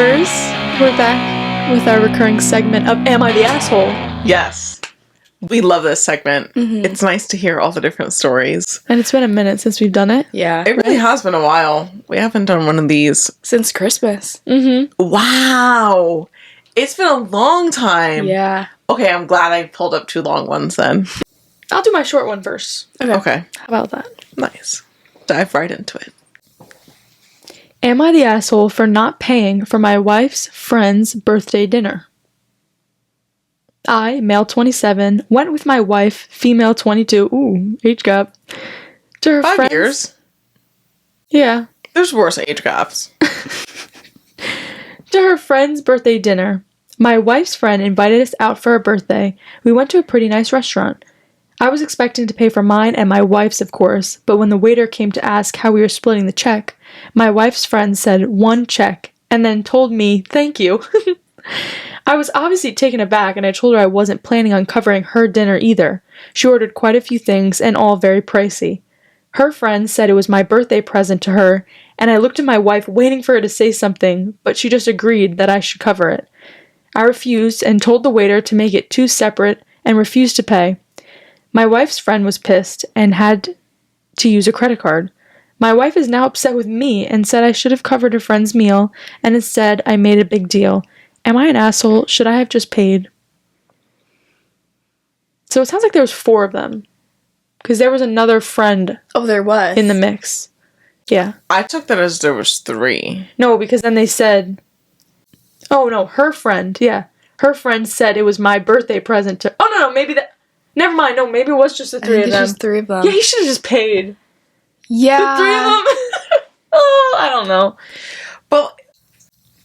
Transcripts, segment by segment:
lovers, we're back with our recurring segment of Am I the Asshole? Yes. We love this segment. Mm-hmm. It's nice to hear all the different stories. And it's been a minute since we've done it. Yeah. It really has been a while. We haven't done one of these. Since Christmas. Mm-hmm. Wow. It's been a long time. Yeah. Okay, I'm glad I pulled up 2 long ones then. I'll do my short one first. Okay. How about that? Nice. Dive right into it. Am I the asshole for not paying for my wife's friend's birthday dinner? I, male 27, went with my wife, female 22, ooh, age gap, to her 5 friend's... years. Yeah. There's worse age gaps. To her friend's birthday dinner. My wife's friend invited us out for her birthday. We went to a pretty nice restaurant. I was expecting to pay for mine and my wife's, of course, but when the waiter came to ask how we were splitting the check, my wife's friend said 1 check, and then told me, thank you. I was obviously taken aback, and I told her I wasn't planning on covering her dinner either. She ordered quite a few things, and all very pricey. Her friend said it was my birthday present to her, and I looked at my wife waiting for her to say something, but she just agreed that I should cover it. I refused and told the waiter to make it 2 separate and refused to pay. My wife's friend was pissed and had to use a credit card. My wife is now upset with me and said I should have covered her friend's meal, and instead I made a big deal. Am I an asshole? Should I have just paid? So it sounds like there was 4 of them. Because there was another friend Oh, there was. in the mix. Yeah. I took that as there was 3. No, because then they said... Oh, no, her friend. Yeah. Her friend said it was my birthday present to... Oh, no, maybe that... Never mind. No, maybe it was just the 3 of it's them. just 3 of them. Yeah, he should have just paid. Yeah. The 3 of them? Oh, I don't know. But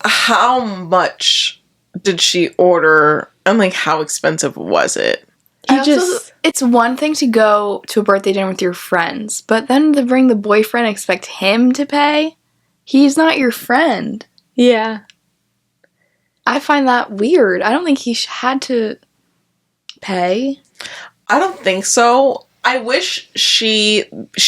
how much did she order, and like how expensive was it? It's one thing to go to a birthday dinner with your friends, but then to bring the boyfriend, expect him to pay? He's not your friend. Yeah. I find that weird. I don't think he had to pay. I don't think so. I wish she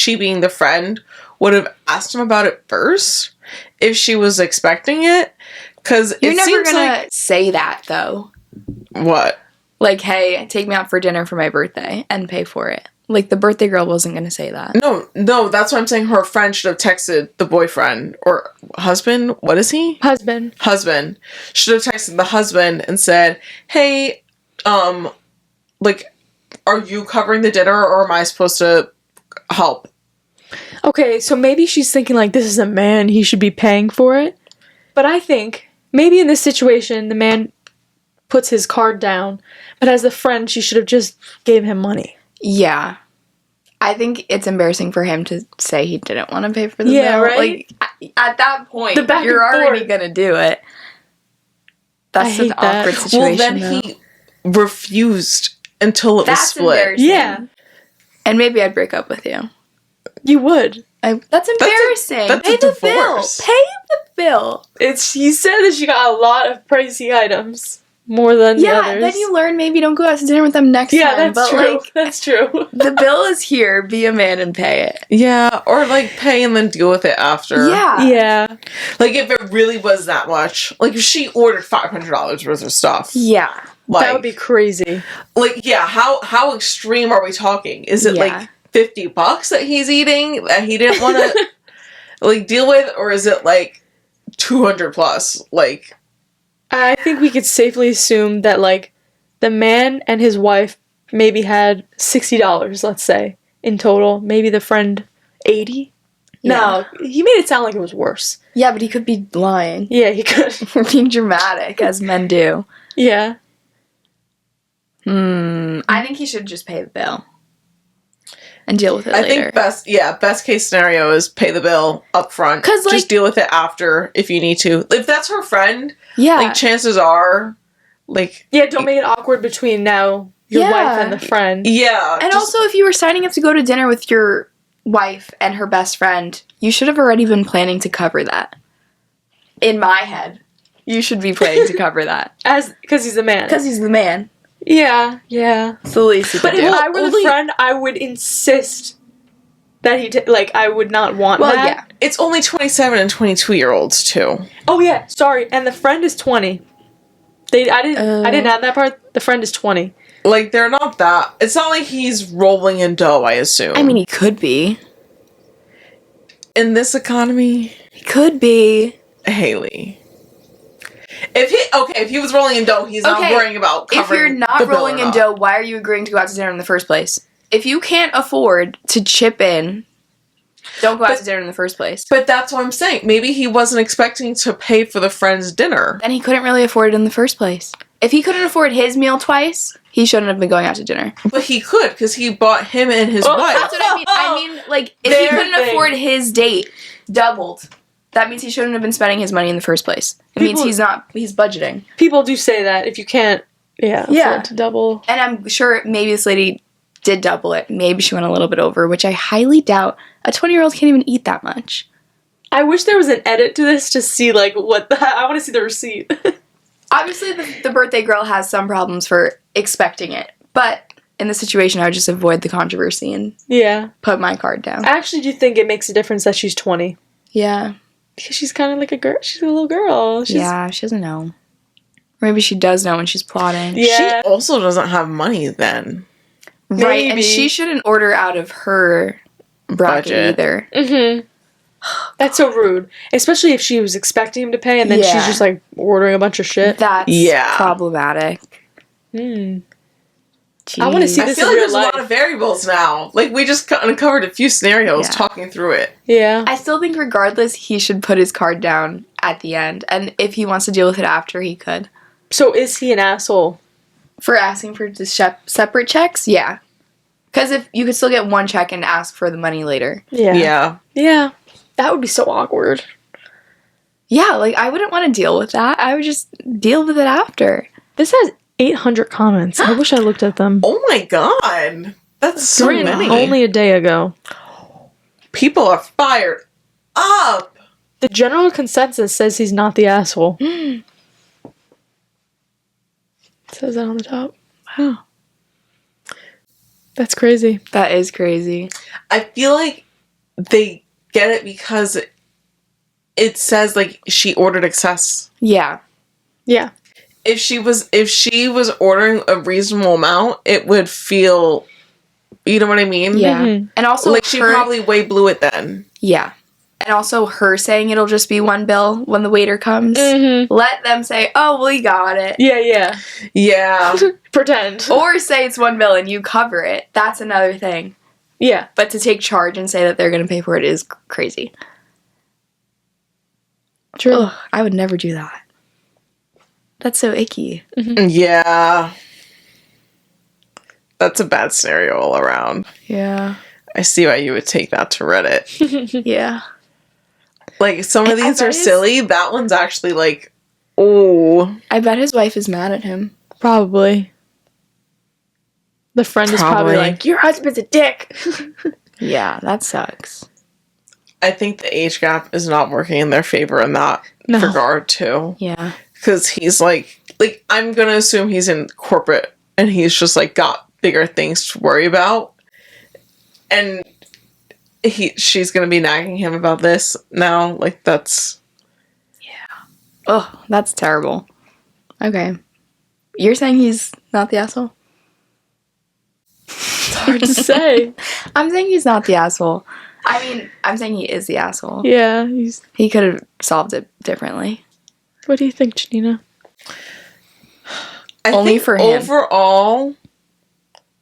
being the friend would have asked him about it first if she was expecting it, because You're it never seems gonna like say that though. what? Like, hey, take me out for dinner for my birthday and pay for it. Like, the birthday girl wasn't gonna say that. No, that's what I'm saying. Her friend should have texted the boyfriend or husband. What is he? Husband. Husband should have texted the husband and said, "Hey, like, are you covering the dinner or am I supposed to help?" Okay, so maybe she's thinking, like, this is a man, he should be paying for it. But I think, maybe in this situation, the man puts his card down, but as a friend, she should have just gave him money. Yeah. I think it's embarrassing for him to say he didn't want to pay for the Yeah, bill. right? Like, at that point, The back you're and already forth. gonna do it. That's I an hate that. awkward situation. Well, then though. he refused until it was That's split. embarrassing. Yeah. And maybe I'd break up with you. You would. That's embarrassing. that's Pay a the divorce. bill. Pay the bill. He said that she got a lot of pricey items. More than the Yeah, others. then you learn maybe don't go out to dinner with them next time. That's But true. like, That's true. the bill is here. Be a man and pay it. Yeah, or like pay and then deal with it after. Yeah. Yeah. Like if it really was that much. Like if she ordered $500 worth of stuff. Yeah. Like, That would be crazy. like, yeah, how extreme are we talking? Is it Yeah. like $50 that he's eating that he didn't want to like deal with, or is it like 200 plus? Like, I think we could safely assume that, like, the man and his wife maybe had $60, let's say, in total. Maybe the friend 80? Yeah. No, he made it sound like it was worse. Yeah, but he could be lying. Yeah, he could. Or being dramatic, as men do. Yeah. I think he should just pay the bill. And deal with it later. I think best case scenario is pay the bill up front. 'Cause, like- just deal with it after if you need to. If that's her friend, Yeah. like chances are, like, Yeah, don't make it awkward between now your Yeah. wife and the friend. yeah. And just- also, if you were signing up to go to dinner with your wife and her best friend, you should have already been planning to cover that. In my head, you should be planning to cover that. Because he's a man. Because he's the man. Yeah, yeah. It's the least he But could if do. I were the friend, I would insist that he, I would not want Well, that. yeah. It's only 27 and 22-year-olds, too. Oh yeah, sorry. And the friend is 20. I didn't add that part. The friend is 20. Like, they're not that... It's not like he's rolling in dough, I assume. I mean, he could be. In this economy... He could be. Haley. If he was rolling in dough, he's not worrying about covering if you're not rolling in dough, why are you agreeing to go out to dinner in the first place? If you can't afford to chip in, don't go out to dinner in the first place. But that's what I'm saying. Maybe he wasn't expecting to pay for the friend's dinner. Then he couldn't really afford it in the first place. If he couldn't afford his meal twice, he shouldn't have been going out to dinner. But he could, because he bought him and his wife. That's what I mean. I mean, like, if he couldn't afford his date doubled, that means he shouldn't have been spending his money in the first place. It means he's budgeting. People do say that if you can't, afford to double. And I'm sure maybe this lady did double it. Maybe she went a little bit over, which I highly doubt. A 20-year-old can't even eat that much. I wish there was an edit to this to see, like, I want to see the receipt. Obviously, the birthday girl has some problems for expecting it. But in this situation, I would just avoid the controversy and put my card down. I actually do think it makes a difference that she's 20. Yeah. Because she's kind of like a girl. She's a little girl. She doesn't know. Maybe she does know when she's plotting. She Yeah. also doesn't have money then. Right, Maybe. and she shouldn't order out of her bracket either. Mm-hmm. That's so rude. Especially if she was expecting him to pay and then she's just, like, ordering a bunch of shit. That's problematic. I want to see this I feel in like real there's life. a lot of variables now. Like, we just uncovered a few scenarios talking through it. Yeah. I still think regardless, he should put his card down at the end. And if he wants to deal with it after, he could. So is he an asshole? For asking for the separate checks? Yeah. Because if you could still get one check and ask for the money later. Yeah. Yeah. That would be so awkward. Yeah, like, I wouldn't want to deal with that. I would just deal with it after. This has 800 comments. I wish I looked at them. Oh my god. That's so Written many. only a day ago. People are fired up. The general consensus says he's not the asshole. It says that on the top. Wow. That's crazy. That is crazy. I feel like they get it because it says, like, she ordered excess. Yeah. Yeah. If she was ordering a reasonable amount, it would feel, you know what I mean? Yeah. Mm-hmm. And also, like, she probably way blew it then. Yeah. And also her saying it'll just be one bill when the waiter comes. Mm-hmm. Let them say, oh, we got it. Yeah. Yeah. Pretend. Or say it's one bill and you cover it. That's another thing. Yeah. But to take charge and say that they're going to pay for it is crazy. True. Ugh, I would never do that. That's so icky. Mm-hmm. Yeah. That's a bad scenario all around. Yeah. I see why you would take that to Reddit. Yeah. Like, some of these are silly. That one's actually like, oh. I bet his wife is mad at him. Probably. The friend is probably like, your husband's a dick. Yeah, that sucks. I think the age gap is not working in their favor in that regard, too. Yeah. Because he's like, I'm going to assume he's in corporate and he's just, like, got bigger things to worry about. And she's going to be nagging him about this now. Like, that's... Yeah. Oh, that's terrible. Okay. You're saying he's not the asshole? It's hard to say. I'm saying he's not the asshole. I mean, I'm saying he is the asshole. Yeah. He could have solved it differently. What do you think, Janina? I Only think for him. Overall,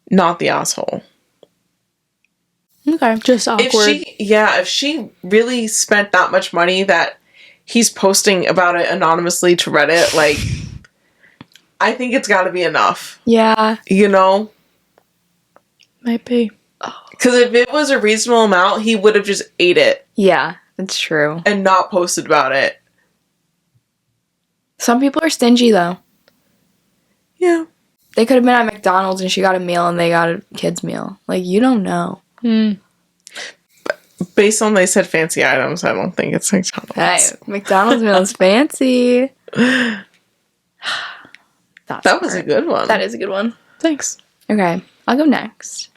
not the asshole. Okay. Just awkward. If she really spent that much money that he's posting about it anonymously to Reddit, like, I think it's got to be enough. Yeah. You know? Might be. Because if it was a reasonable amount, he would have just ate it. Yeah, that's true. And not posted about it. Some people are stingy, though. Yeah. They could have been at McDonald's and she got a meal and they got a kid's meal. Like, you don't know. Based on they said fancy items, I don't think it's McDonald's. Hey, McDonald's meal is fancy. That was a good one. That is a good one. Thanks. Okay, I'll go next.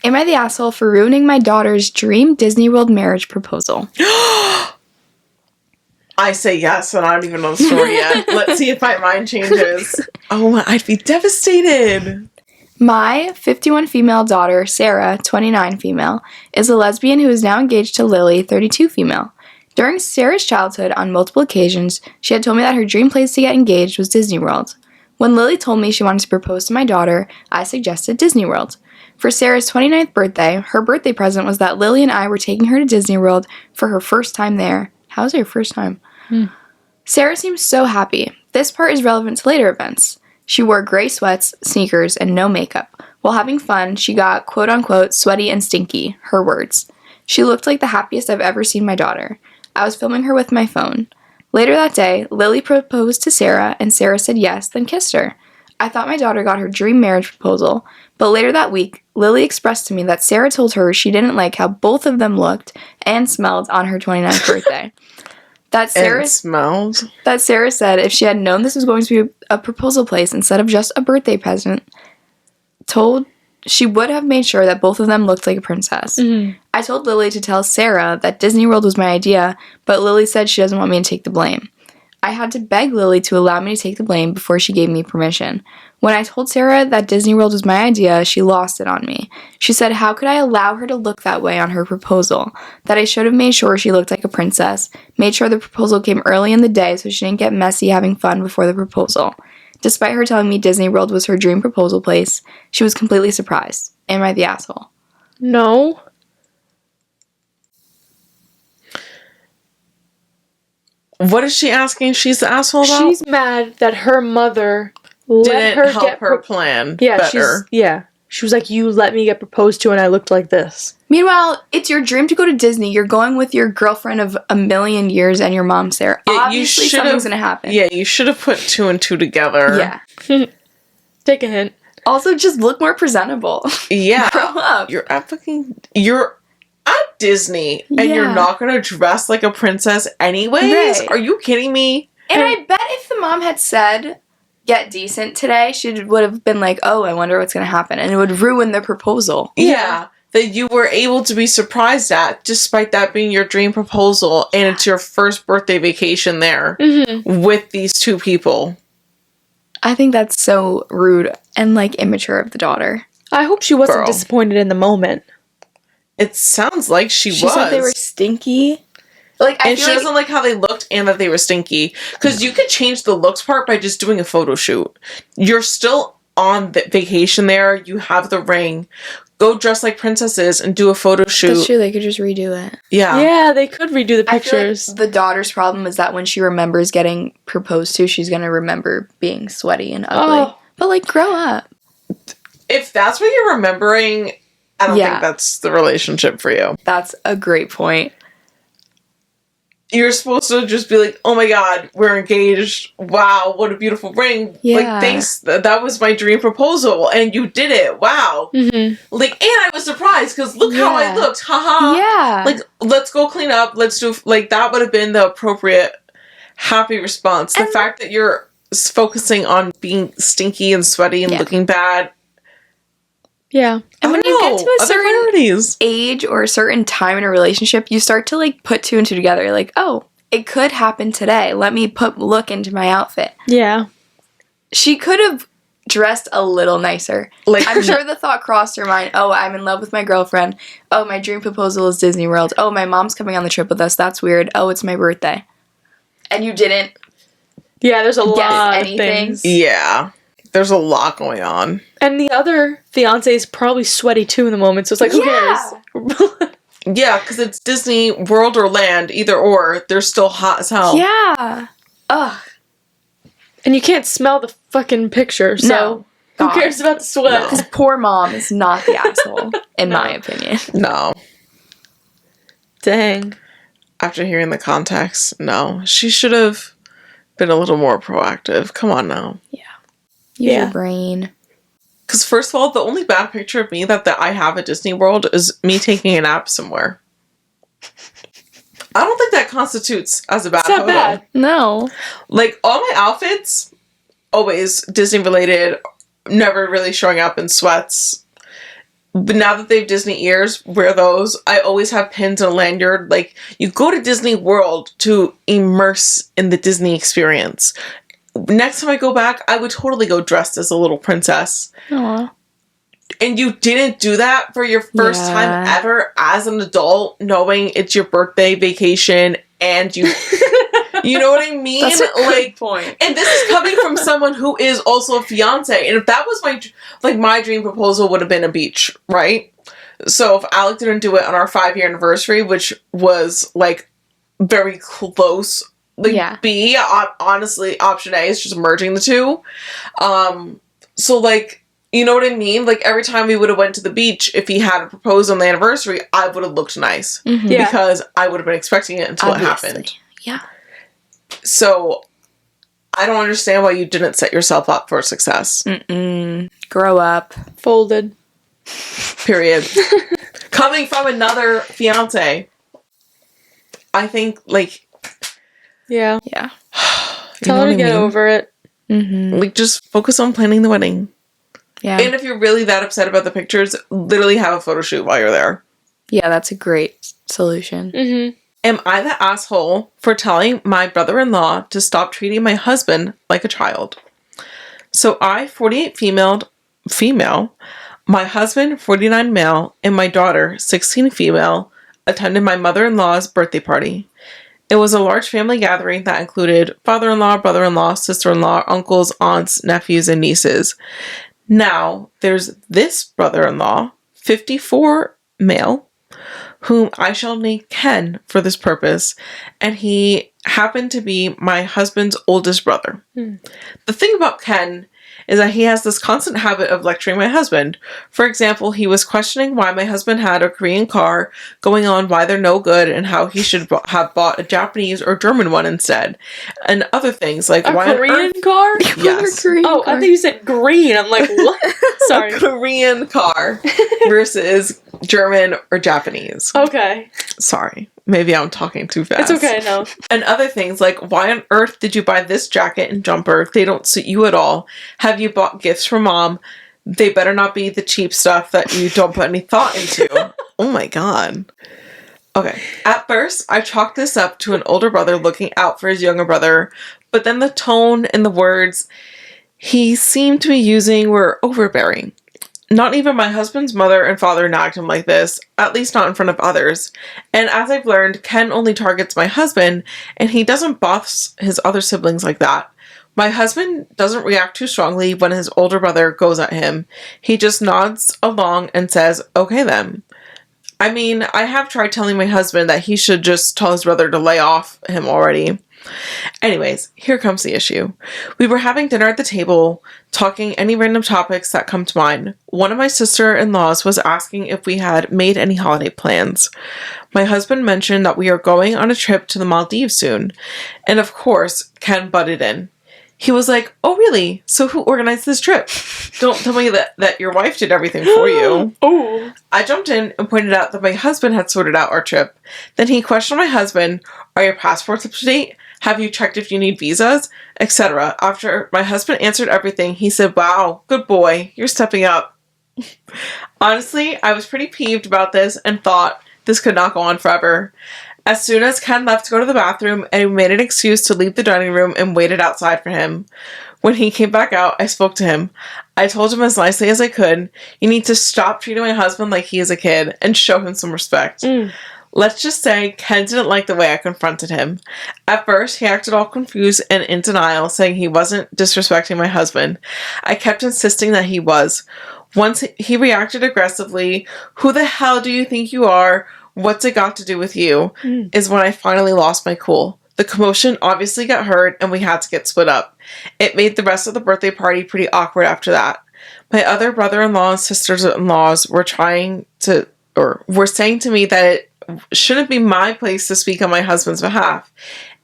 Am I the asshole for ruining my daughter's dream Disney World marriage proposal? I say yes, and I don't even know the story yet. Let's see if my mind changes. Oh, I'd be devastated. My 51 female daughter, Sarah, 29 female, is a lesbian who is now engaged to Lily, 32 female. During Sarah's childhood, on multiple occasions, she had told me that her dream place to get engaged was Disney World. When Lily told me she wanted to propose to my daughter, I suggested Disney World. For Sarah's 29th birthday, her birthday present was that Lily and I were taking her to Disney World for her first time there. How was it your first time? Sarah seems so happy. This part is relevant to later events. She wore gray sweats, sneakers, and no makeup. While having fun, she got quote-unquote sweaty and stinky, her words. She looked like the happiest I've ever seen my daughter. I was filming her with my phone. Later that day, Lily proposed to Sarah, and Sarah said yes, then kissed her. I thought my daughter got her dream marriage proposal, but later that week, Lily expressed to me that Sarah told her she didn't like how both of them looked and smelled on her 29th birthday. That Sarah said if she had known this was going to be a proposal place instead of just a birthday present, she would have made sure that both of them looked like a princess. Mm-hmm. I told Lily to tell Sarah that Disney World was my idea, but Lily said she doesn't want me to take the blame. I had to beg Lily to allow me to take the blame before she gave me permission. When I told Sarah that Disney World was my idea, she lost it on me. She said how could I allow her to look that way on her proposal, that I should have made sure she looked like a princess, made sure the proposal came early in the day so she didn't get messy having fun before the proposal. Despite her telling me Disney World was her dream proposal place, she was completely surprised. Am I the asshole? No. What is she asking she's the asshole about? She's mad that her mother didn't help her plan better. She was like, you let me get proposed to and I looked like this. Meanwhile, it's your dream to go to Disney. You're going with your girlfriend of a million years and your mom, Sarah. Yeah, obviously something's going to happen. Yeah, you should have put two and two together. Yeah. Take a hint. Also, just look more presentable. Yeah. Grow up. You're at Disney and you're not going to dress like a princess anyways? Right. Are you kidding me? And I bet if the mom had said, get decent today, she would have been like, oh, I wonder what's going to happen. And it would ruin the proposal. Yeah. That you were able to be surprised at, despite that being your dream proposal, and it's your first birthday vacation there with these two people. I think that's so rude and, immature of the daughter. I hope she wasn't disappointed in the moment. It sounds like she was. She said they were stinky. And she doesn't like how they looked and that they were stinky. Because you could change the looks part by just doing a photo shoot. You're still on the vacation there. You have the ring. Go dress like princesses and do a photo shoot. That's true. They could just redo it. Yeah. Yeah, they could redo the pictures. I feel like the daughter's problem is that when she remembers getting proposed to, she's going to remember being sweaty and ugly. But, grow up. If that's what you're remembering, I don't think that's the relationship for you. That's a great point. You're supposed to just be like, oh my god, we're engaged. Wow, what a beautiful ring. Yeah. Thanks. That was my dream proposal. And you did it. Wow. Mm-hmm. And I was surprised because look how I looked. Haha. Yeah. Let's go clean up. Let's do, that would have been the appropriate happy response. The fact that you're focusing on being stinky and sweaty and looking bad. Yeah. And when you get to a certain age or a certain time in a relationship, you start to put two and two together. You're like, oh, it could happen today. Let me look into my outfit. Yeah. She could have dressed a little nicer. I'm sure the thought crossed her mind, oh, I'm in love with my girlfriend. Oh, my dream proposal is Disney World. Oh, my mom's coming on the trip with us. That's weird. Oh, it's my birthday. And you didn't. Yeah, there's a lot of things. Yeah. There's a lot going on. And the other fiance is probably sweaty too in the moment, so it's who cares? Yeah, because it's Disney World or Land, either or. They're still hot as hell. Yeah. Ugh. And you can't smell the fucking picture, so who cares about the sweat? This poor mom is not the asshole, in my opinion. No. Dang. After hearing the context, no. She should have been a little more proactive. Come on now. Yeah. Use your brain. Because first of all, the only bad picture of me that I have at Disney World is me taking a nap somewhere. I don't think that constitutes as a bad photo. It's not bad. No. All my outfits, always Disney related, never really showing up in sweats. But now that they have Disney ears, wear those. I always have pins and a lanyard. Like, you go to Disney World to immerse in the Disney experience. Next time I go back, I would totally go dressed as a little princess. Aww. And you didn't do that for your first time ever as an adult, knowing it's your birthday vacation and you... You know what I mean? That's a good point. And this is coming from someone who is also a fiance. And if that was my dream proposal would have been a beach, right? So if Alec didn't do it on our 5-year anniversary, which was like very close, like B, honestly, option A is just merging the two. So like, you know what I mean? Like every time we would have went to the beach, if he had proposed on the anniversary, I would have looked nice because I would have been expecting it until it happened. Yeah. So, I don't understand why you didn't set yourself up for success. Grow up. Folded. Period. Coming from another fiance. I think, like... Yeah. Yeah. Tell her to get over it. Like, just focus on planning the wedding. Yeah. And if you're really that upset about the pictures, literally have a photo shoot while you're there. Yeah, that's a great solution. Am I the asshole for telling my brother-in-law to stop treating my husband like a child? So I, 48 female, my husband, 49 male, and my daughter, 16 female, attended my mother-in-law's birthday party. It was a large family gathering that included father-in-law, brother-in-law, sister-in-law, uncles, aunts, nephews, and nieces. Now, there's this brother-in-law, 54 male, whom I shall name Ken for this purpose, and he happened to be my husband's oldest brother. The thing about Ken is that he has this constant habit of lecturing my husband. For example, he was questioning why my husband had a Korean car, going on why they're no good, and how he should have bought a Japanese or German one instead. And other things like why a Korean car? Yes. I thought you said green. I'm like, what? Sorry. A Korean car versus German or Japanese. Okay. Sorry. Maybe I'm talking too fast. It's okay, no. And other things like, why on earth did you buy this jacket and jumper? They don't suit you at all. Have you bought gifts for mom? They better not be the cheap stuff that you don't put any thought into. Oh my god. Okay. At first, I chalked this up to an older brother looking out for his younger brother, but then the tone and the words he seemed to be using were overbearing. Not even my husband's mother and father nagged him like this, at least not in front of others. And as I've learned, Ken only targets my husband, and he doesn't boss his other siblings like that. My husband doesn't react too strongly when his older brother goes at him. He just nods along and says, okay then. I mean, I have tried telling my husband that he should just tell his brother to lay off him already. Anyways, here comes the issue. We were having dinner at the table, talking any random topics that come to mind. One of my sister-in-laws was asking if we had made any holiday plans. My husband mentioned that we are going on a trip to the Maldives soon, and of course, Ken butted in. He was like, oh really? So who organized this trip? Don't tell me that your wife did everything for you. Oh. I jumped in and pointed out that my husband had sorted out our trip. Then he questioned my husband, are your passports up to date? Have you checked if you need visas? Etc. After my husband answered everything, he said, wow, good boy, you're stepping up. Honestly, I was pretty peeved about this and thought this could not go on forever. As soon as Ken left to go to the bathroom, I made an excuse to leave the dining room and waited outside for him. When he came back out, I spoke to him. I told him as nicely as I could, you need to stop treating my husband like he is a kid and show him some respect. Let's just say Ken didn't like the way I confronted him. At first, he acted all confused and in denial, saying he wasn't disrespecting my husband. I kept insisting that he was. Once he reacted aggressively, who the hell do you think you are? What's it got to do with you? Is when I finally lost my cool. The commotion obviously got heard and we had to get split up. It made the rest of the birthday party pretty awkward after that. My other brother-in-law and sisters-in-laws were saying to me that it shouldn't be my place to speak on my husband's behalf.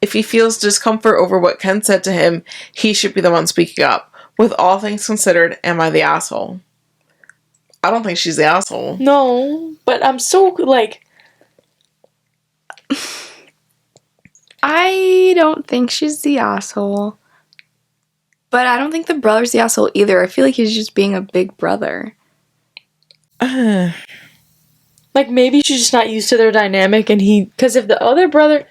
If he feels discomfort over what Ken said to him, he should be the one speaking up. With all things considered, am I the asshole? I don't think she's the asshole. No, but I'm so, like... I don't think she's the asshole. But I don't think the brother's the asshole either. I feel like he's just being a big brother. Like, maybe she's just not used to their dynamic, and because if the other brother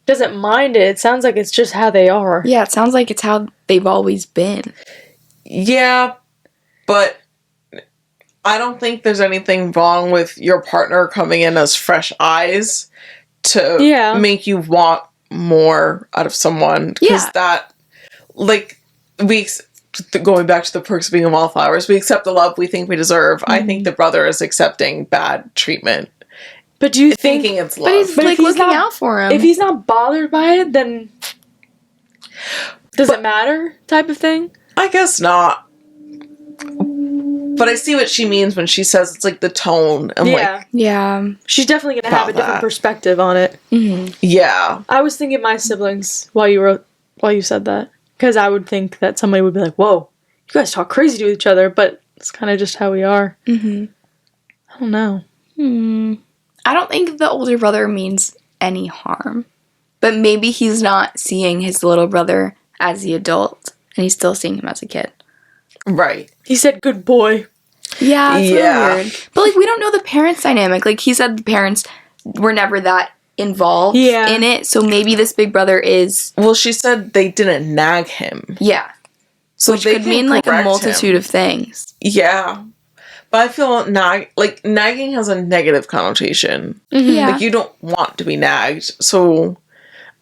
doesn't mind it sounds like it's just how they are. Yeah, it sounds like it's how they've always been. Yeah, but I don't think there's anything wrong with your partner coming in as fresh eyes to make you want more out of someone. Because that, like, going back to the perks of being wildflowers, we accept the love we think we deserve. Mm-hmm. I think the brother is accepting bad treatment. But do you thinking it's love? But he's like looking out for him. If he's not bothered by it, then does it matter? Type of thing. I guess not. But I see what she means when she says it's like the tone and she's definitely gonna have a different perspective on it. Mm-hmm. Yeah, I was thinking my siblings while you said that, because I would think that somebody would be like, "Whoa, you guys talk crazy to each other," but it's kind of just how we are. Mm-hmm. I don't know. I don't think the older brother means any harm, but maybe he's not seeing his little brother as the adult, and he's still seeing him as a kid. Right. He said, "Good boy." Yeah, it's really weird. But, like, we don't know the parents' dynamic. Like, he said the parents were never that involved in it, so maybe this big brother is... Well, she said they didn't nag him. Yeah. So which could mean, like, a multitude of things. Yeah. But I feel nagging has a negative connotation. Mm-hmm. Yeah. Like, you don't want to be nagged, so...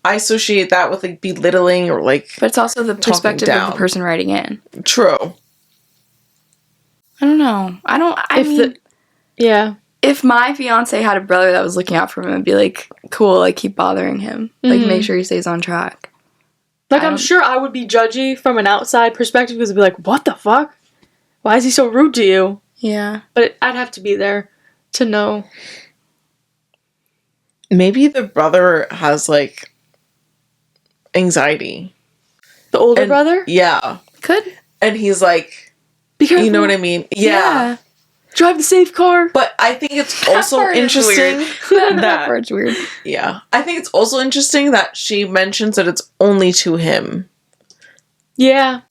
I associate that with, like, belittling or, like... But it's also the perspective of the person writing in. True. I don't know. If my fiance had a brother that was looking out for him, I'd be like, cool, like, keep bothering him. Like, make sure he stays on track. Like, I'm sure I would be judgy from an outside perspective, because I'd be like, what the fuck? Why is he so rude to you? Yeah. But I'd have to be there to know. Maybe the brother has, like... anxiety. The older brother? Yeah. Could. And he's like, you know what I mean? Yeah. Drive the safe car. But I think it's also interesting that part's weird. Yeah. I think it's also interesting that she mentions that it's only to him. Yeah.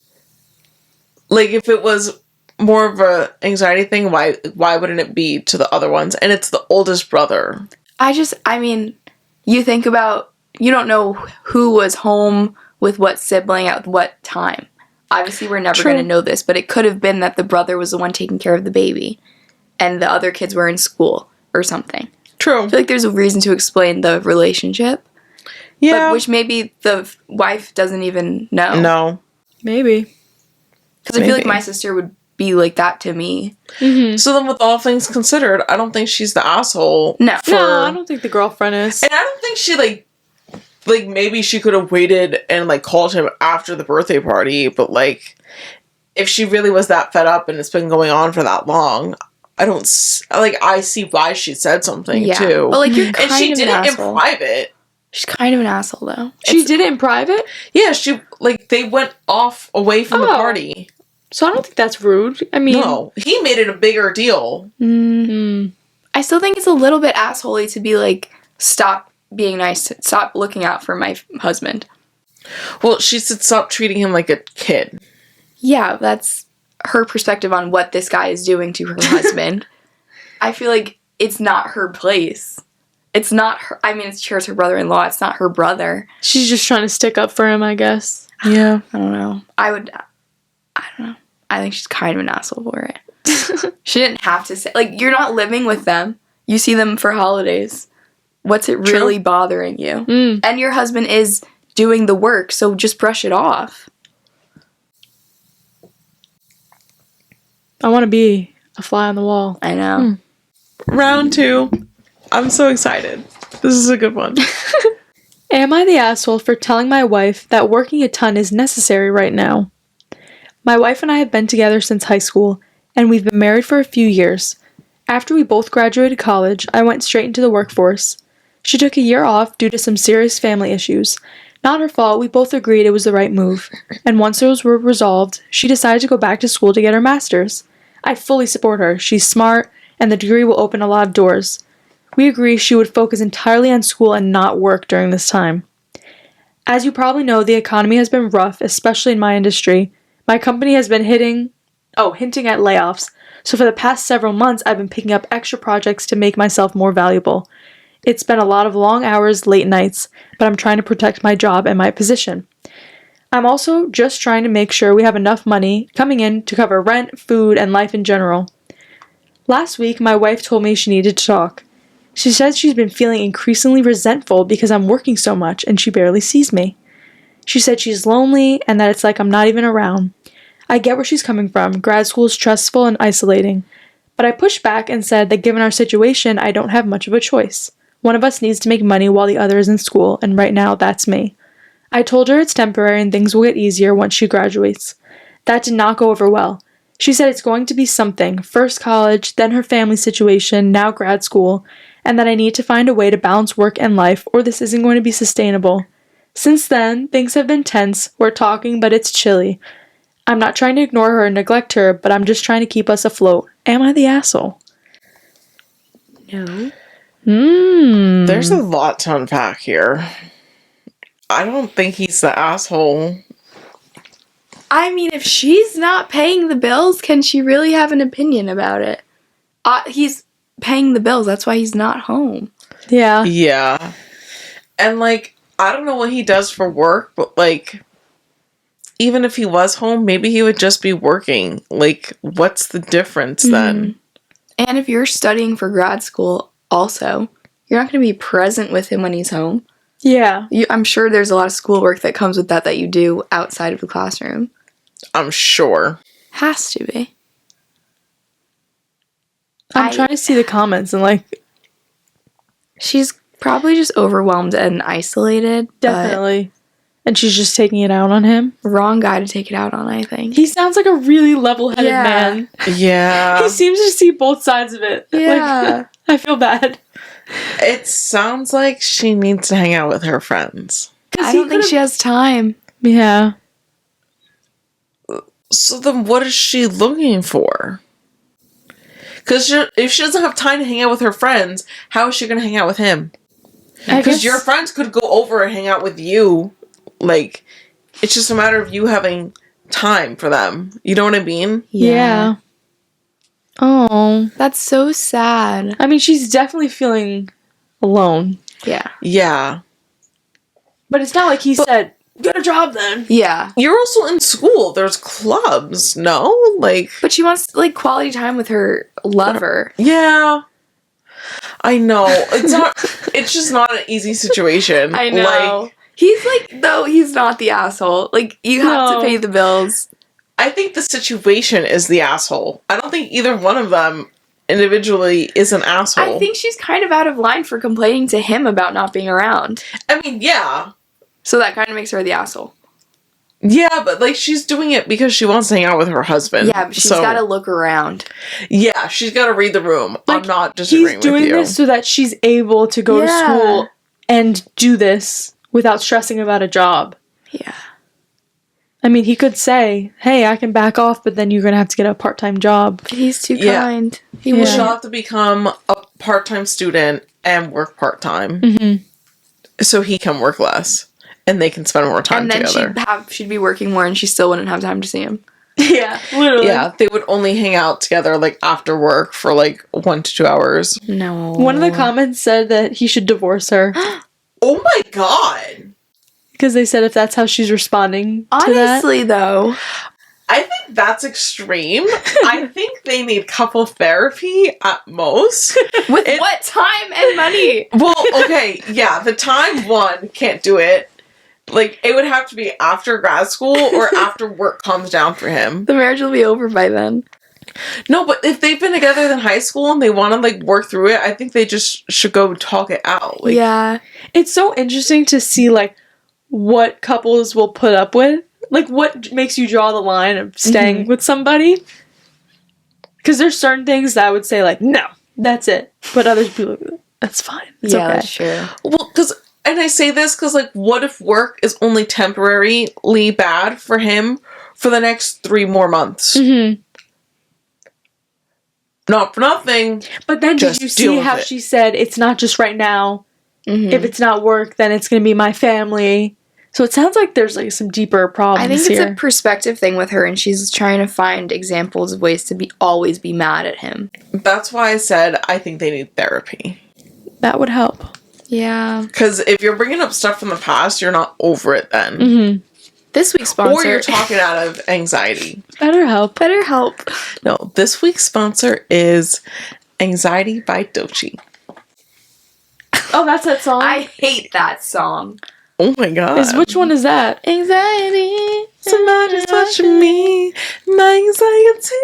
Like, if it was more of a anxiety thing, why wouldn't it be to the other ones? And it's the oldest brother. I mean, you think about, you don't know who was home with what sibling at what time. Obviously, we're never going to know this, but it could have been that the brother was the one taking care of the baby, and the other kids were in school or something. True. I feel like there's a reason to explain the relationship. Yeah. But which maybe the wife doesn't even know. No. Maybe. Because I feel like my sister would be like that to me. Mm-hmm. So then, with all things considered, I don't think she's the asshole. No. No, I don't think the girlfriend is. And I don't think she, like, maybe she could have waited and, like, called him after the birthday party, but, like, if she really was that fed up and it's been going on for that long, I see why she said something, too. But, like, you're kind and she of did an it asshole. in private. She's kind of an asshole, though. She did it in private? Yeah, they went off away from the party. So I don't think that's rude. I mean... No, he made it a bigger deal. I still think it's a little bit assholey to be like, stop being nice, stop looking out for my husband. Well, she said stop treating him like a kid. Yeah, that's her perspective on what this guy is doing to her husband. I feel like it's not her place. It's not her, I mean, it's her brother-in-law, it's not her brother. She's just trying to stick up for him, I guess. Yeah. I don't know. I don't know. I think she's kind of an asshole for it. She didn't have to say, like, you're not living with them. You see them for holidays. What's it really bothering you? And your husband is doing the work, so just brush it off. I want to be a fly on the wall. I know. Round 2. I'm so excited. This is a good one. Am I the asshole for telling my wife that working a ton is necessary right now? My wife and I have been together since high school, and we've been married for a few years. After we both graduated college, I went straight into the workforce. She took a year off due to some serious family issues. Not her fault, we both agreed it was the right move. And once those were resolved, she decided to go back to school to get her master's. I fully support her. She's smart, and the degree will open a lot of doors. We agree she would focus entirely on school and not work during this time. As you probably know, the economy has been rough, especially in my industry. My company has been hitting hinting at layoffs. So for the past several months, I've been picking up extra projects to make myself more valuable. It's been a lot of long hours, late nights, but I'm trying to protect my job and my position. I'm also just trying to make sure we have enough money coming in to cover rent, food, and life in general. Last week, my wife told me she needed to talk. She said she's been feeling increasingly resentful because I'm working so much and she barely sees me. She said she's lonely and that it's like I'm not even around. I get where she's coming from. Grad school is stressful and isolating. But I pushed back and said that given our situation, I don't have much of a choice. One of us needs to make money while the other is in school, and right now that's me. I told her it's temporary and things will get easier once she graduates. That did not go over well. She said it's going to be something, first college, then her family situation, now grad school, and that I need to find a way to balance work and life or this isn't going to be sustainable. Since then, things have been tense, we're talking but it's chilly. I'm not trying to ignore her or neglect her, but I'm just trying to keep us afloat. Am I the asshole? No. There's a lot to unpack here. I don't think he's the asshole. I mean, if she's not paying the bills, can she really have an opinion about it? He's paying the bills. That's why he's not home. Yeah. Yeah. And, like, I don't know what he does for work, but, like, even if he was home, maybe he would just be working. Like, what's the difference then? And if you're studying for grad school also, you're not going to be present with him when he's home. Yeah. I'm sure there's a lot of schoolwork that comes with that you do outside of the classroom. I'm sure. Has to be. I'm trying to see the comments and, like... She's probably just overwhelmed and isolated. Definitely. And she's just taking it out on him. Wrong guy to take it out on, I think. He sounds like a really level-headed man. Yeah. He seems to see both sides of it. Yeah. Like, I feel bad. It sounds like she needs to hang out with her friends. I don't think she has time. Yeah. So then what is she looking for? Because if she doesn't have time to hang out with her friends, how is she going to hang out with him? Because your friends could go over and hang out with you. Like, it's just a matter of you having time for them. You know what I mean? Yeah. Oh. That's so sad. I mean, she's definitely feeling alone. Yeah. Yeah. But it's not like he said, get a job then. Yeah. You're also in school. There's clubs, no? Like... But she wants, like, quality time with her lover. Yeah. I know. It's not... It's just not an easy situation. I know. Like, He's like, though, he's not the asshole. Like, you have to pay the bills. I think the situation is the asshole. I don't think either one of them individually is an asshole. I think she's kind of out of line for complaining to him about not being around. I mean, yeah. So that kind of makes her the asshole. Yeah, but, like, she's doing it because she wants to hang out with her husband. Yeah, but she's got to look around. Yeah, she's got to read the room. Like, I'm not disagreeing with you. He's doing this so that she's able to go to school and do this without stressing about a job. Yeah. I mean, he could say, hey, I can back off, but then you're going to have to get a part-time job. He's too kind. She'll have to become a part-time student and work part-time. Mm-hmm. So he can work less. And they can spend more time together. And then she'd be working more and she still wouldn't have time to see him. Yeah, literally. Yeah, they would only hang out together, like, after work for, like, 1 to 2 hours. No. One of the comments said that he should divorce her. Oh my god! Because they said if that's how she's responding to that. Honestly, though. I think that's extreme. I think they need couple therapy at most. With what time and money? Well, okay, yeah, the time one can't do it. Like, it would have to be after grad school or after work calms down for him. The marriage will be over by then. No, but if they've been together in high school and they want to, like, work through it, I think they just should go talk it out. Like, yeah. It's so interesting to see, like, what couples will put up with. Like, what makes you draw the line of staying with somebody? Because there's certain things that I would say, like, no, that's it. But others people, that's fine. It's okay. That's true. Well, because... And I say this because, like, what if work is only temporarily bad for him for the next 3 more months? Mm-hmm. Not for nothing. But then did you see how she said, it's not just right now. Mm-hmm. If it's not work, then it's going to be my family. So it sounds like there's like some deeper problems I think it's here. a perspective thing with her, and she's trying to find examples of ways to always be mad at him. That's why I said I think they need therapy. That would help. Yeah. Because if you're bringing up stuff from the past, you're not over it then. Mm-hmm. This week's sponsor. Or you're talking out of anxiety. BetterHelp. No, this week's sponsor is Anxiety by Doechii. Oh, that's that song? I hate that song. Oh my god. Which one is that? Anxiety. Somebody's watching me. My anxiety.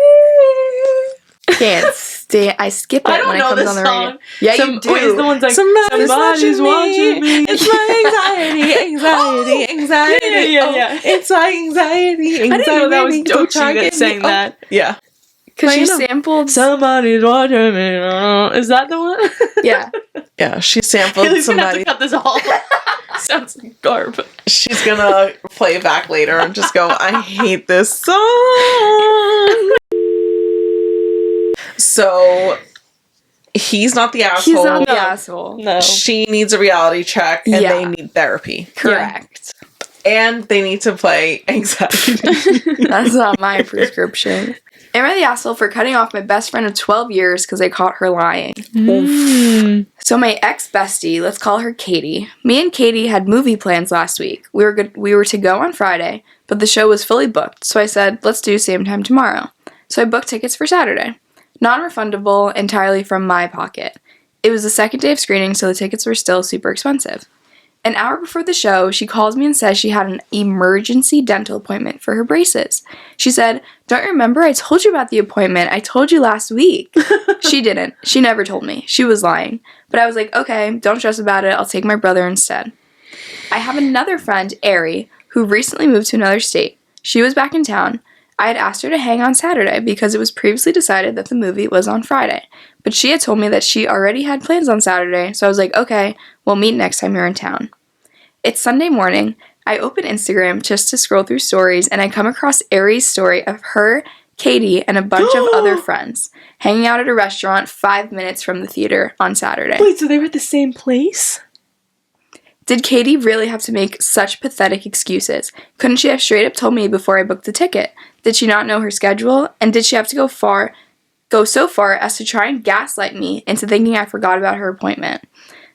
Can't stand. I skip it I don't when it know comes this on the song. radio. Yeah, you do. Wait, is the one's like, Somebody's watching me. It's my anxiety. Yeah. It's my anxiety. I didn't know that was Doechii that sang that. Yeah. Because she Random. sampled. Somebody's watching me. Is that the one? Yeah. Yeah, she sampled Haley's gonna have to somebody. cut this all. Sounds like garb. She's gonna play it back later and just go, I hate this song. So, he's not the asshole. He's not the asshole. No. She needs a reality check, and Yeah. they need therapy. Correct. And they need to play anxiety. That's not my prescription. Am I the asshole for cutting off my best friend of 12 years because I caught her lying? Mm. So my ex-bestie, let's call her Katie. Me and Katie had movie plans last week. We were to go on Friday, but the show was fully booked, so I said, let's do same time tomorrow. So I booked tickets for Saturday. Non-refundable, entirely from my pocket. It was the second day of screening, so the tickets were still super expensive. An hour before the show, she calls me and says she had an emergency dental appointment for her braces. She said, "Don't you remember I told you about the appointment? I told you last week." She didn't. She never told me. She was lying. But I was like, okay, don't stress about it. I'll take my brother instead. I have another friend, Ari, who recently moved to another state. She was back in town. I had asked her to hang on Saturday because it was previously decided that the movie was on Friday. But she had told me that she already had plans on Saturday, so I was like, okay, we'll meet next time you're in town. It's Sunday morning. I open Instagram just to scroll through stories, and I come across Ari's story of her, Katie, and a bunch of other friends hanging out at a restaurant 5 minutes from the theater on Saturday. Wait, so they were at the same place? Did Katie really have to make such pathetic excuses? Couldn't she have straight up told me before I booked the ticket? Did she not know her schedule? And did she have to go so far as to try and gaslight me into thinking I forgot about her appointment?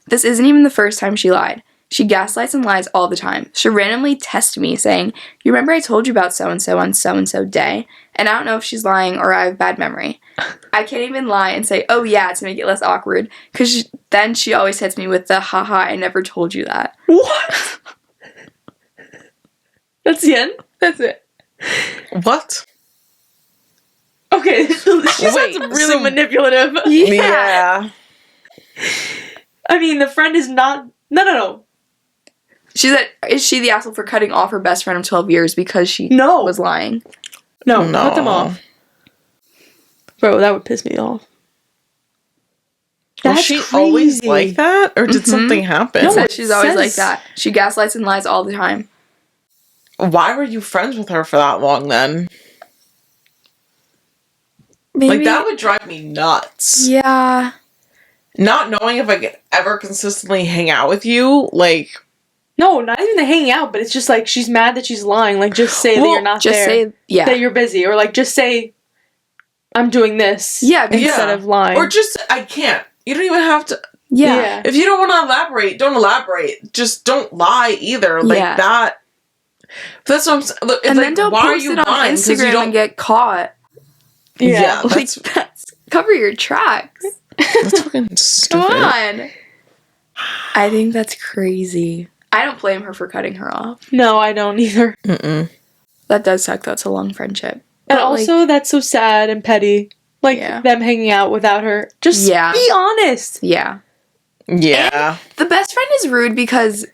This isn't even the first time she lied. She gaslights and lies all the time. She'll randomly test me saying, "You remember I told you about so-and-so on so-and-so day?" And I don't know if she's lying or I have bad memory. I can't even lie and say, "Oh yeah," to make it less awkward, because then she always hits me with the, "Haha, I never told you that." What? That's the end? That's it. What? Okay, she sounds really manipulative. Yeah. I mean, the friend is not... No. She said, is she the asshole for cutting off her best friend of 12 years because she No. was lying? No, cut them off. Bro, that would piss me off. Was she always like that? Or did something happen? No, she's always like that. She gaslights and lies all the time. Why were you friends with her for that long then? Maybe. Like, that would drive me nuts. Yeah. Not knowing if I could ever consistently hang out with you, like... No, not even the hanging out, but it's just like she's mad that she's lying. Like, just say that you're not just there. say, yeah. That you're busy. Or, like, just say, I'm doing this. Yeah, Instead of lying. Or just, I can't. You don't even have to... Yeah. If you don't want to elaborate, don't elaborate. Just don't lie either. Like, that... That's what I'm saying. Look, and like, then don't why post are you it on lying? Instagram and get caught. Yeah, Like, cover your tracks. That's fucking stupid. Come on. I think that's crazy. I don't blame her for cutting her off. No, I don't either. Mm-mm. That does suck. That's a long friendship. And But, also, that's so sad and petty. Like, them hanging out without her. Just be honest. Yeah. Yeah. And the best friend is rude because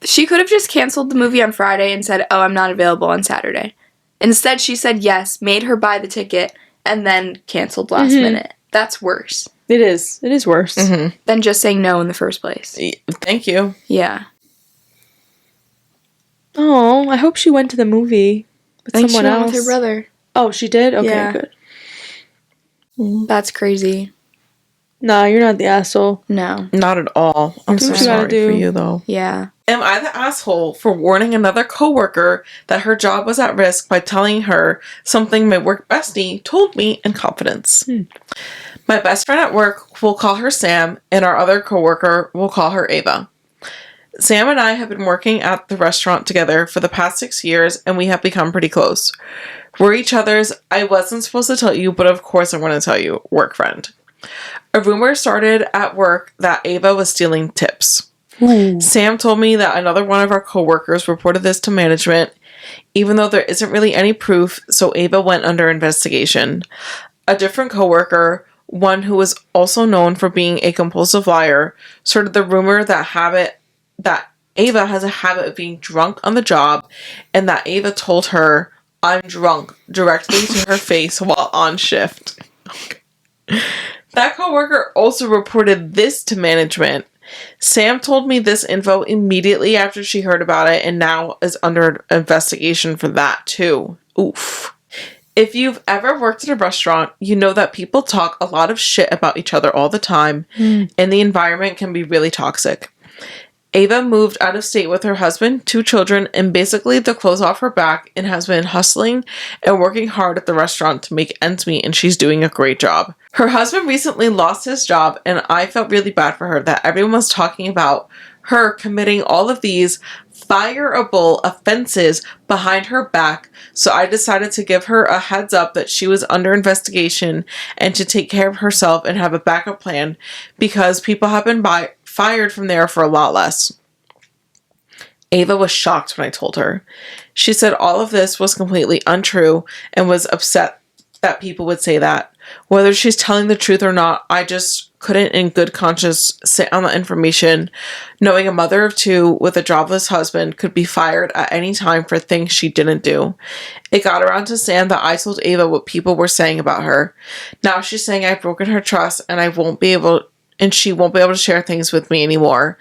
she could have just canceled the movie on Friday and said, "Oh, I'm not available on Saturday." Instead, she said yes, made her buy the ticket, and then canceled last minute. That's worse. It is. It is worse. Than just saying no in the first place. Thank you. Yeah. Oh, I hope she went to the movie with I think someone she went else. with her brother. Oh, she did? Okay, Yeah. good. That's crazy. Nah, you're not the asshole. No. Not at all. I'm Do so what you gotta sorry do. for you, though. Yeah. Am I the asshole for warning another coworker that her job was at risk by telling her something my work bestie told me in confidence? My best friend at work will call her Sam, and our other coworker will call her Ava. Sam and I have been working at the restaurant together for the past 6 years, and we have become pretty close. We're each other's, I wasn't supposed to tell you, but of course I'm going to tell you, work friend. A rumor started at work that Ava was stealing tips. Sam told me that another one of our coworkers reported this to management, even though there isn't really any proof, so Ava went under investigation. A different coworker, one who was also known for being a compulsive liar, started the rumor that Ava has a habit of being drunk on the job, and that Ava told her, "I'm drunk," directly to her face while on shift. That coworker also reported this to management. Sam told me this info immediately after she heard about it, and now is under investigation for that too. Oof. If you've ever worked at a restaurant, you know that people talk a lot of shit about each other all the time, and the environment can be really toxic. Ava moved out of state with her husband, 2 children, and basically the clothes off her back, and has been hustling and working hard at the restaurant to make ends meet, and she's doing a great job. Her husband recently lost his job, and I felt really bad for her that everyone was talking about her committing all of these fireable offenses behind her back, so I decided to give her a heads up that she was under investigation and to take care of herself and have a backup plan, because people have been fired from there for a lot less. Ava was shocked when I told her. She said all of this was completely untrue and was upset that people would say that. Whether she's telling the truth or not, I just couldn't in good conscience sit on the information, knowing a mother of 2 with a jobless husband could be fired at any time for things she didn't do. It got around to Sam that I told Ava what people were saying about her. Now she's saying I've broken her trust, and she won't be able to share things with me anymore.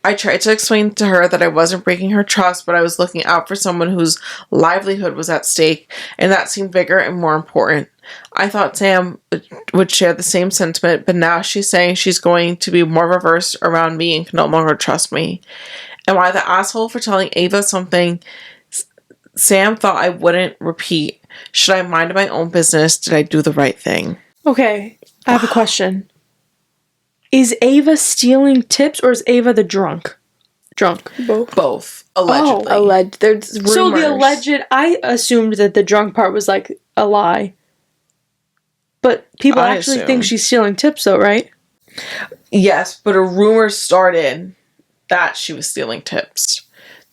I tried to explain to her that I wasn't breaking her trust, but I was looking out for someone whose livelihood was at stake, and that seemed bigger and more important. I thought Sam would share the same sentiment, but now she's saying she's going to be more reversed around me and can no longer trust me. Am I the asshole for telling Ava something Sam thought I wouldn't repeat? Should I mind my own business? Did I do the right thing? Okay, I have a question. Is Ava stealing tips, or is Ava the drunk? Both. Allegedly. There's rumors. So the alleged, I assumed that the drunk part was like a lie. But people actually think she's stealing tips though, right? Yes, but a rumor started that she was stealing tips.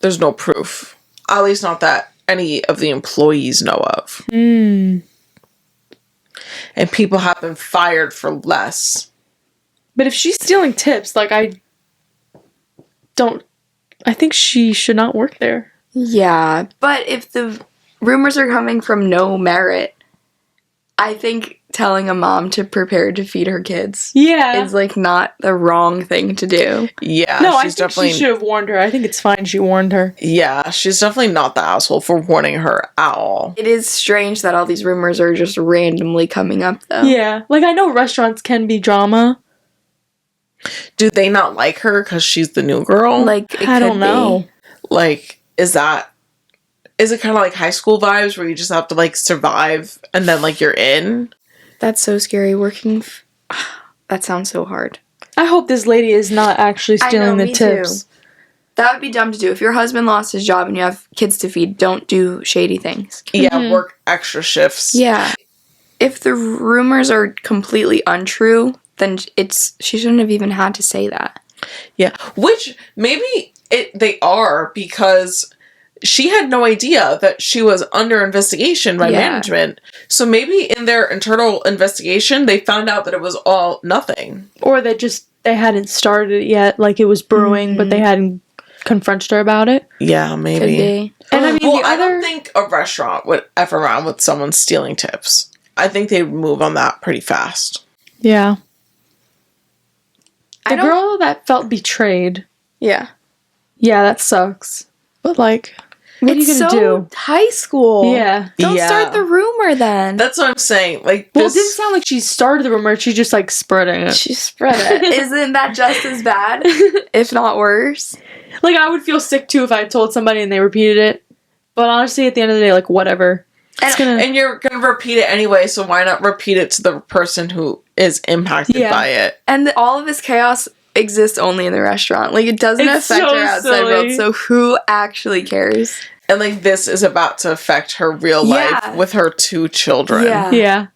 There's no proof. At least not that any of the employees know of. And people have been fired for less. But if she's stealing tips, like I think she should not work there. Yeah, but if the rumors are coming from no merit, I think telling a mom to prepare to feed her kids is like not the wrong thing to do. Yeah, no, I think she should have warned her. I think it's fine she warned her. Yeah, she's definitely not the asshole for warning her at all. It is strange that all these rumors are just randomly coming up, though. Yeah, like I know restaurants can be drama. Do they not like her because she's the new girl? Like, I don't know. Like, is it kind of like high school vibes where you just have to like survive and then like you're in? That's so scary. That sounds so hard. I hope this lady is not actually stealing the tips. Too. That would be dumb to do. If your husband lost his job and you have kids to feed, don't do shady things. Yeah, work extra shifts. Yeah. If the rumors are completely untrue, then she shouldn't have even had to say that. Yeah, which maybe they are, because she had no idea that she was under investigation by management. So maybe in their internal investigation, they found out that it was all nothing. Or they hadn't started it yet, like it was brewing, but they hadn't confronted her about it. Yeah, maybe. Could be. And I mean, I don't think a restaurant would F around with someone stealing tips. I think they'd move on that pretty fast. Yeah. The girl that felt betrayed. Yeah. Yeah, that sucks. But like... What are you It's gonna do? high school. Yeah. Don't Yeah. start the rumor then. That's what I'm saying. Like, Well, it this, didn't sound like she started the rumor. She's just like spreading it. She spread it. Isn't that just as bad, if not worse? Like, I would feel sick too if I told somebody and they repeated it. But honestly, at the end of the day, like, whatever. and you're going to repeat it anyway, so why not repeat it to the person who is impacted by it? And all of this chaos exists only in the restaurant. Like, it doesn't It's affect so her outside silly. world, so who actually cares? And, like, this is about to affect her real life Yeah. with her 2 children. Yeah. Yeah.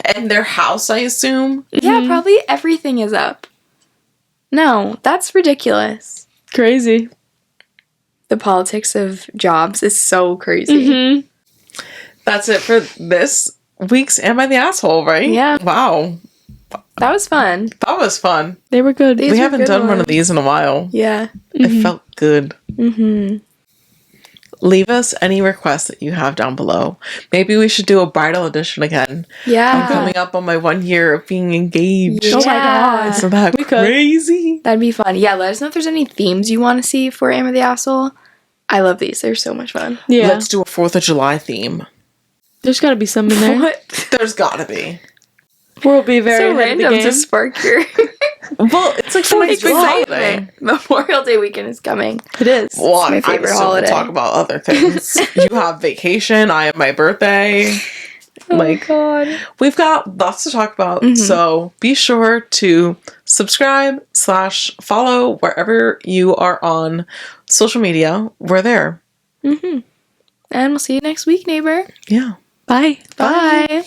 And their house, I assume. Yeah, probably everything is up. No, that's ridiculous. Crazy. The politics of jobs is so crazy. Mm-hmm. That's it for this week's Am I the Asshole, right? Yeah. Wow. That was fun. That was fun. They were good. These We were haven't good done one of ones. these in a while. Yeah. It felt good. Mm-hmm. Leave us any requests that you have down below. Maybe we should do a bridal edition again. Yeah. I'm coming up on my 1 year of being engaged. Yeah. Oh my god. Isn't that We could. crazy? That'd be fun. Yeah, let us know if there's any themes you want to see for Am I the Asshole. I love these. They're so much fun. Yeah. Let's do a 4th of July theme. There's gotta be some in there. What? There's gotta be. We'll be very So ahead of the random to game. spark your Well, it's like somebody's big holiday. Memorial Day weekend is coming. It is. Well, my I favorite assume we'll holiday. talk about other things. You have vacation. I have my birthday. Like, God. we've got lots to talk about. So be sure to subscribe / follow wherever you are on social media. We're there. And we'll see you next week, neighbor. Yeah. Bye. Bye.